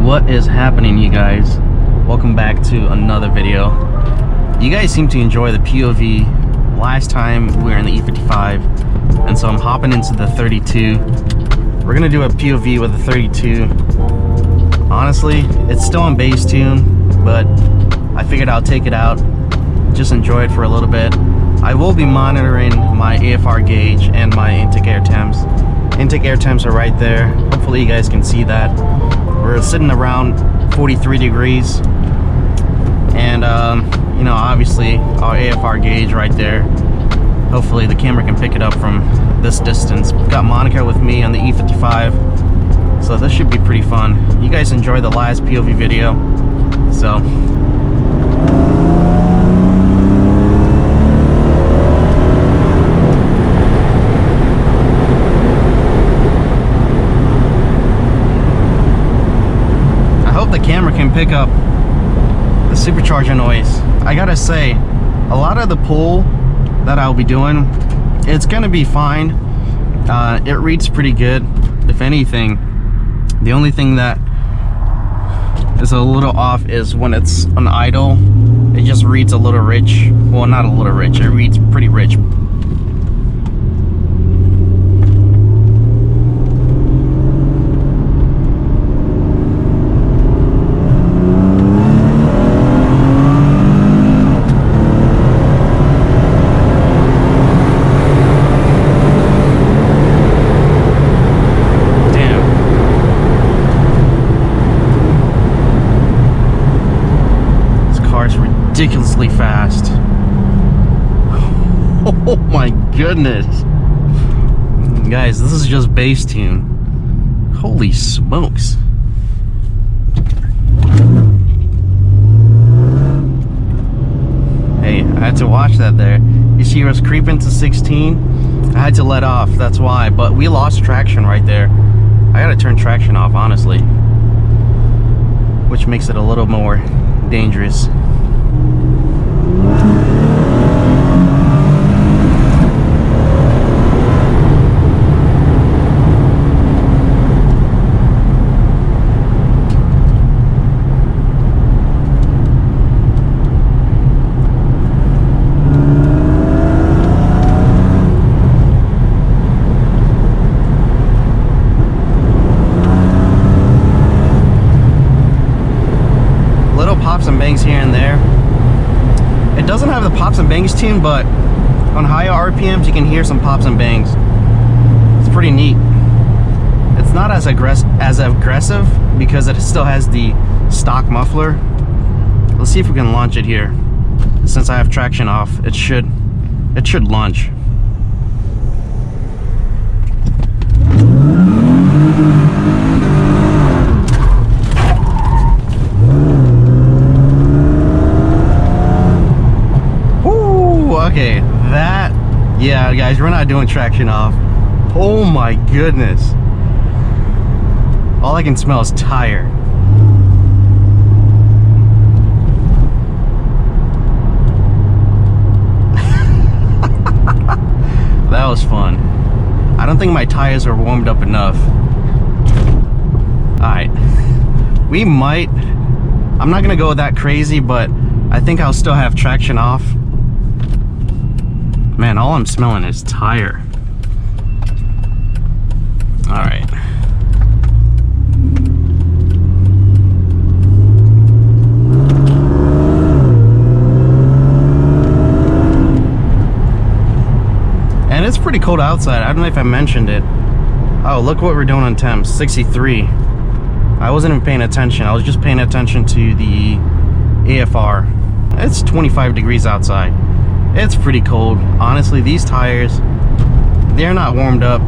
What is happening, you guys? Welcome back to another video. You guys seem to enjoy the POV. Last time we were in the E55, and so I'm hopping into the 32. We're gonna do a POV with the 32. Honestly, it's still on bass tune, but I figured I'll take it out, just enjoy it for a little bit. I will be monitoring my AFR gauge and my intake air temps. Intake air temps are right there. Hopefully you guys can see that. We're sitting around 43 degrees. And you know, obviously our AFR gauge right there. Hopefully the camera can pick it up from this distance. Got Monica with me on the E55. So this should be pretty fun. You guys enjoyed the last POV video. So the camera can pick up the supercharger noise. I gotta say, a lot of the pull that I'll be doing, it's gonna be fine. It reads pretty good. If anything, the only thing that is a little off is when it's on idle. It just reads a little rich. Well, not a little rich, it reads pretty rich. Ridiculously fast. Oh my goodness, guys, this is just bass tune. Holy smokes. Hey, I had to watch that there. You see, it was creeping to 16. I had to let off, that's why. But we lost traction right there. I gotta turn traction off, honestly, which makes it a little more dangerous. Little pops and bangs here and there. It doesn't have the pops and bangs tune, but on higher RPMs you can hear some pops and bangs. It's pretty neat. It's not as aggressive because it still has the stock muffler. Let's see if we can launch it here. Since I have traction off, it should launch. Okay, that, yeah, guys, we're not doing traction off. Oh my goodness. All I can smell is tire. That was fun. I don't think my tires are warmed up enough. Alright. We might, I'm not gonna go that crazy, but I think I'll still have traction off. Man, all I'm smelling is tire. All right. And it's pretty cold outside. I don't know if I mentioned it. Oh, look what we're doing on temps, 63. I wasn't even paying attention. I was just paying attention to the AFR. It's 25 degrees outside. It's pretty cold. Honestly, these tires, they're not warmed up.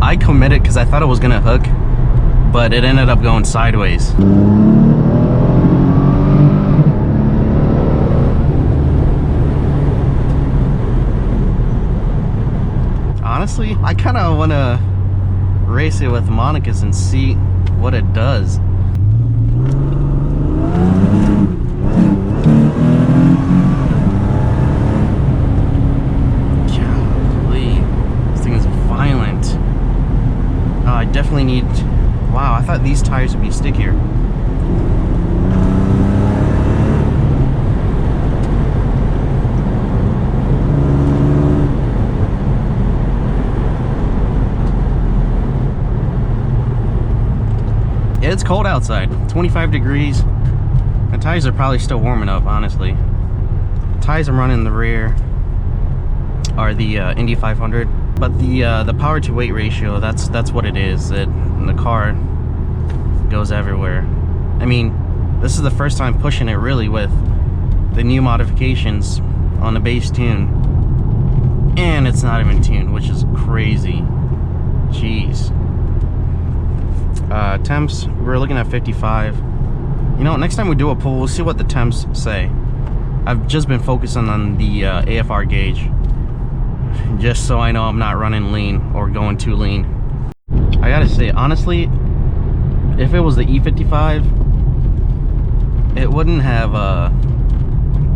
I committed because I thought it was gonna hook, but it ended up going sideways. Honestly, I kind of want to race it with Monica's and see what it does. definitely need, wow, I thought these tires would be stickier. outside. 25 degrees. My tires are probably still warming up, honestly. The tires I'm running in the rear are the Indy 500, but the power to weight ratio, that's what it is. The car goes everywhere. I mean, this is the first time pushing it really with the new modifications on the base tune, and it's not even tuned, which is crazy. Jeez. Temps, we're looking at 55. You know, next time we do a pull, we'll see what the temps say. I've just been focusing on the AFR gauge, just so I know I'm not running lean or going too lean. I gotta say, honestly, if it was the E55, it wouldn't have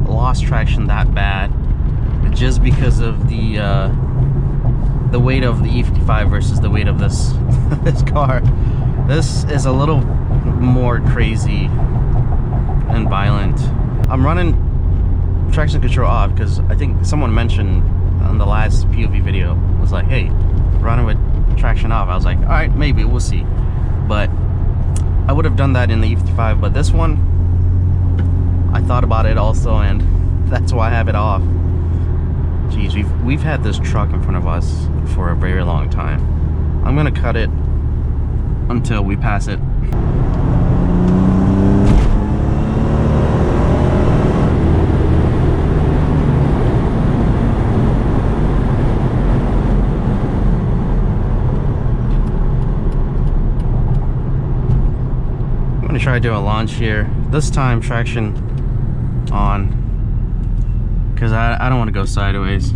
lost traction that bad, just because of the weight of the E55 versus the weight of this this car. This is a little more crazy and violent. I'm running traction control off because I think someone mentioned on the last POV video, was like, hey, running with traction off. I was like, all right, maybe, we'll see. But I would have done that in the E55, but this one, I thought about it also, and that's why I have it off. Jeez, we've had this truck in front of us for a very long time. I'm gonna cut it until we pass it. I'm gonna try to do a launch here. This time traction on, because I don't want to go sideways.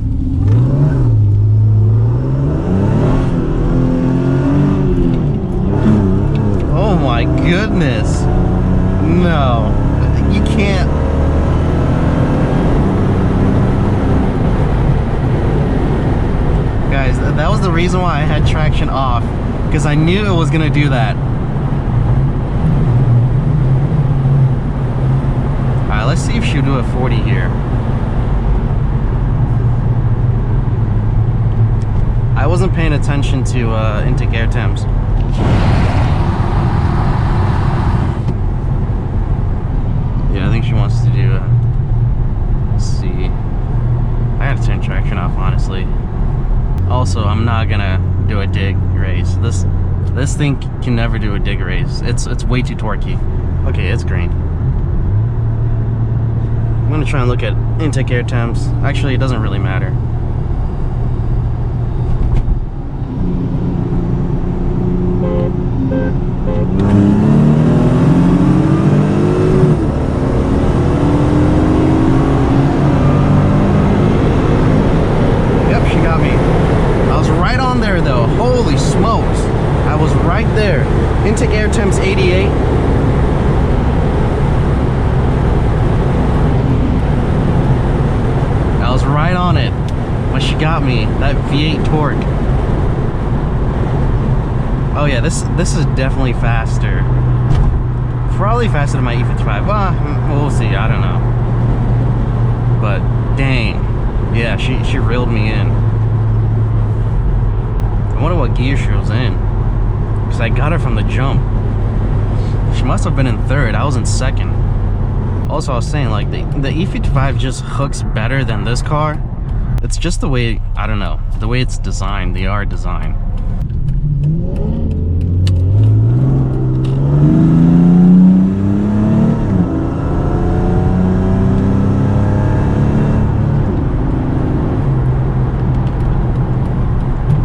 Oh my goodness. No, you can't. Guys, that was the reason why I had traction off, because I knew it was gonna do that. Alright, let's see if she'll do a 40 here. I wasn't paying attention to intake air temps. Yeah, I think she wants to do let's see. I had to turn traction off, honestly. Also, I'm not gonna do a dig race. This thing can never do a dig race. It's way too torquey. Okay, it's green. I'm gonna try and look at intake air temps. Actually, it doesn't really matter. Yep, she got me. I was right on there though. Holy smokes. I was right there. Intake air temps 88. I was right on it. But she got me. That V8 torque. Oh yeah, this is definitely faster. Probably faster than my E55. Well, we'll see. I don't know. But dang, yeah, she reeled me in. I wonder what gear she was in, because I got her from the jump. She must have been in third. I was in second. Also, I was saying, like, the E55 just hooks better than this car. It's just the way, I don't know, the way it's designed. They are designed.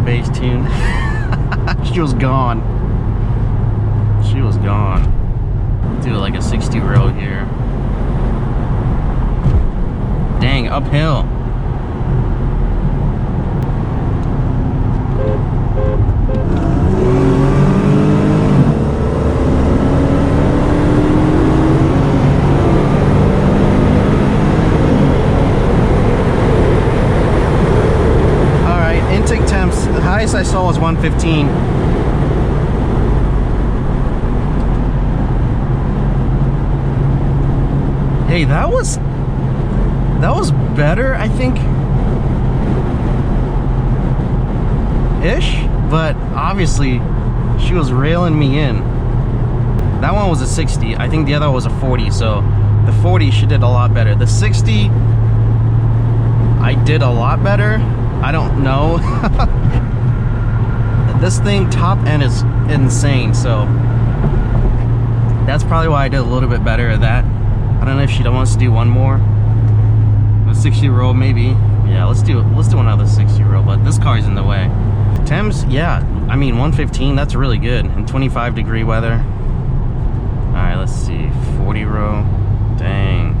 Base tune. She was gone. She was gone. Do like a 60 row here. Dang, uphill. Intake temps, the highest I saw was 115. Hey, that was better, I think, ish, but obviously she was railing me in. That one was a 60. I think the other was a 40. So the 40 she did a lot better. The 60 I did a lot better. I don't know. This thing top end is insane, so that's probably why I did a little bit better at that. I don't know if she wants to do one more. A 60 roll maybe. Yeah, let's do another 60 roll, but this car's in the way. Thames, yeah, I mean 115, that's really good in 25-degree weather. Alright, let's see. 40 row. Dang.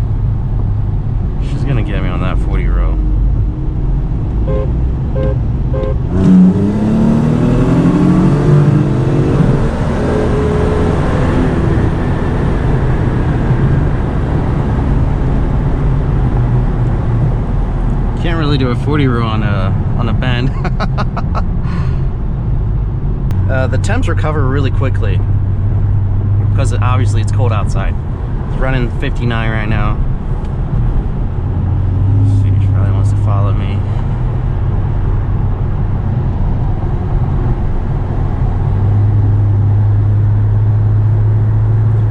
She's gonna get me on that 40 row. Can't really do a 40 row on a bend. The temps recover really quickly because obviously it's cold outside. It's running 59 right now. Let's see, she probably wants to follow me.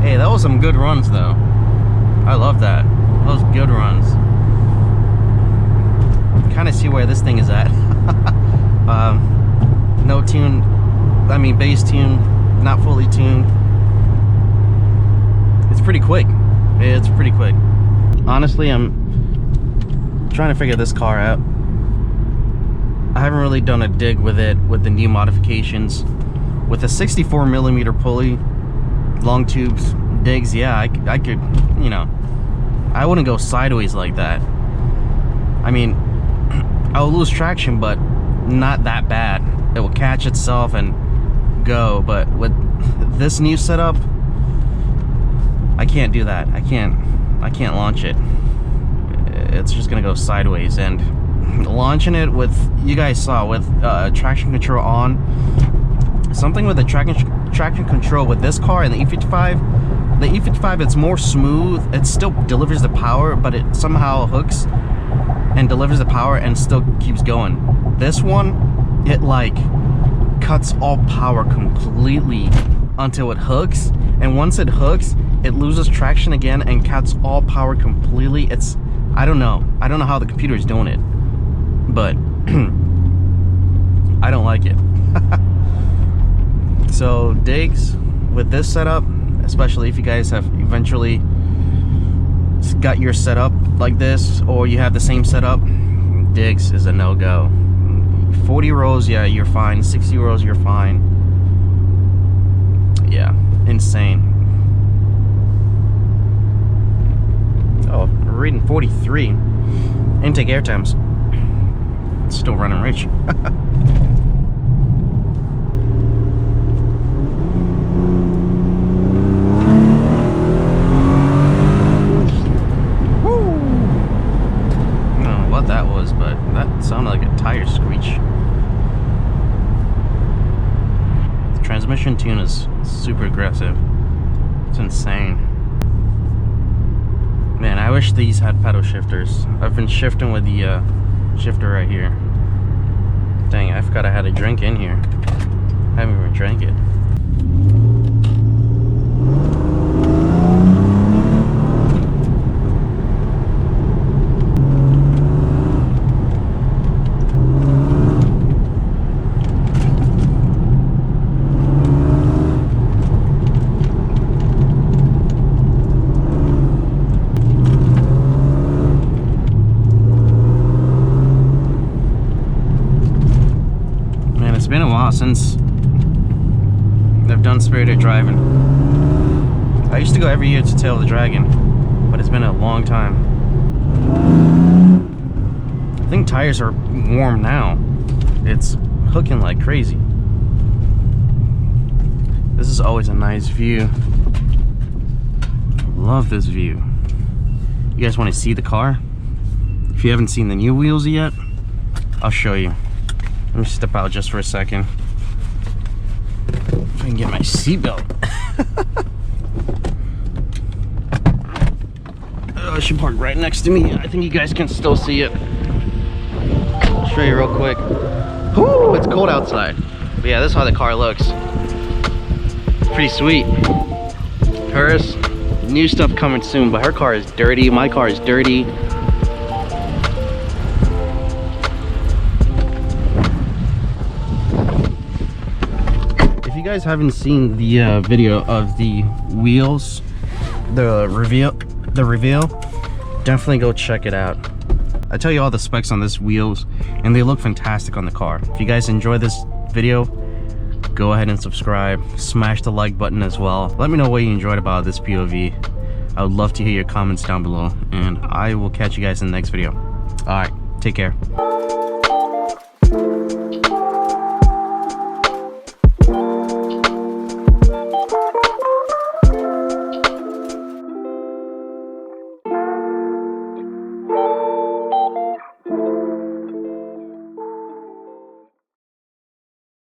Hey, that was some good runs though. I love that. Those good runs. Kind of see where this thing is at. No tune, I mean bass tune, not fully tuned. It's pretty quick. It's pretty quick. Honestly, I'm trying to figure this car out. I haven't really done a dig with it with the new modifications. With a 64mm pulley, long tubes, digs, yeah, I could, you know, I wouldn't go sideways like that. I mean, I'll lose traction, but not that bad. It will catch itself and go, but with this new setup, I can't do that. I can't launch it. It's just gonna go sideways, and launching it with, you guys saw, with traction control on, something with the traction control with this car and the E55, the E55, it's more smooth. It still delivers the power, but it somehow hooks and delivers the power and still keeps going. This one, it like cuts all power completely until it hooks, and once it hooks, it loses traction again and cuts all power completely. It's, I don't know how the computer is doing it, but I don't like it. So digs with this setup, especially if you guys have eventually got your setup like this, or you have the same setup, digs is a no-go. 40 rows, yeah, you're fine. 60 rows, you're fine. Yeah, insane. Oh, we're reading 43. Intake air temps. Still running rich. That was, but that sounded like a tire screech. The transmission tune is super aggressive. It's insane. Man, I wish these had pedal shifters. I've been shifting with the shifter right here. Dang, I forgot I had a drink in here. I haven't even drank it. It's been a while since I've done spirited driving. I used to go every year to Tail of the Dragon, but it's been a long time. I think tires are warm now. It's hooking like crazy. This is always a nice view. Love this view. You guys want to see the car? If you haven't seen the new wheels yet, I'll show you. Let me step out just for a second. If I can get my seatbelt. Oh, it should park right next to me. I think you guys can still see it. I'll show you real quick. Whoo, it's cold outside. But yeah, this is how the car looks. It's pretty sweet. Hers, new stuff coming soon, but her car is dirty. My car is dirty. If you guys haven't seen the video of the wheels, the reveal, definitely go check it out. I tell you all the specs on this wheels, and they look fantastic on the car. If you guys enjoy this video, go ahead and subscribe, smash the like button as well. Let me know what you enjoyed about this POV. I would love to hear your comments down below, and I will catch you guys in the next video. All right, take care.